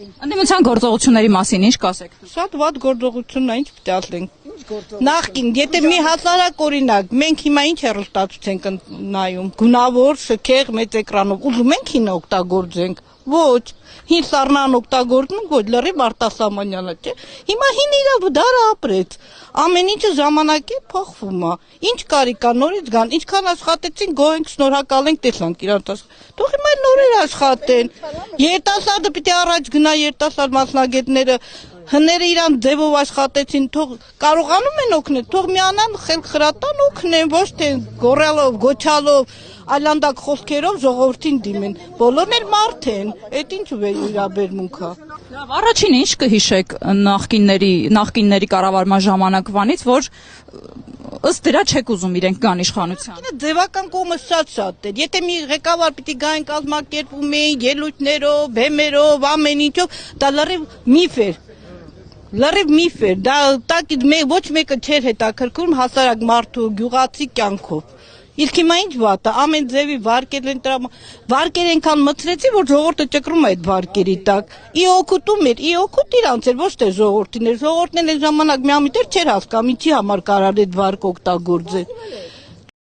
Ընդդիմության գործողությունների մասին ինչ կասեք։ Շատ վատ գործողությունն է, ինչ պիտի ասենք։ Նախքին, եթե մի հասարակ օրինակ, մենք հիմա ինչ հեռուստացույց ենք նայում, գունավոր, շքեղ, մեծ էկրանով, ուզում ենք հին օգտագործենք։ Ոչ, հին սառնան օգտագործում, ոչ, լրիվ արտասահմանյալը, չէ։ Հիմա հին իրավ դարը ապրեց։ Ամեն ինչը ժամանակ է փոխվում է։ Ինչ կարիք կա նորից գան, ինչքան աշխատեցին, գոհենք, շնորհակալ ենք, տեսանք իրանց։ Թող հիմա նորեր աշխատեն։ Երիտասարդը պիտի առաջ գնա, երիտասարդ մասնագետները հները իրան ձևով աշխատեցին, թող կարողանում են օգնել, թող միանան խելք խրատան օգնեն, ոչ թե գոռալով, գոչալով, այլանդակ խոսքերով ժողովրդին դիմեն։ Բոլորն էլ մարդ են, այդ ինչ վերաբերմունք է։ Լավ, առաջին ինչ կհիշեք նախկինների կառավարման ժամանակվանից, որ ըստ դրա չեք ուզում իրենք գան իշխանության։ Ձևական կողմը շատ էր։ Եթե մի ղեկավար պիտի գային կազմակերպում էին ելույթներով, բեմերով, ամեն ինչով, դա լրիվ միֆ էր։ Լրիվ միֆ էր, դա ոչ մեկը չէր հետաքրքրում հասարակ մարդու գյուղացի կյանքով։ Իսկ հիմա ինչ վատ է, ամեն ձևի վարկեր են վարկեր ենքան մտցրեցի, որ ժողովուրդը ճկրում է այդ վարկերի տակ։ Օգուտում էր, օգուտ իրանց էր, ոչ թե ժողովրդին էր։ Ժողովուրդն էլ ժամանակ միամիտեր չէր հասկանում, ինչի համար կարար այդ վարկ օգտագործել։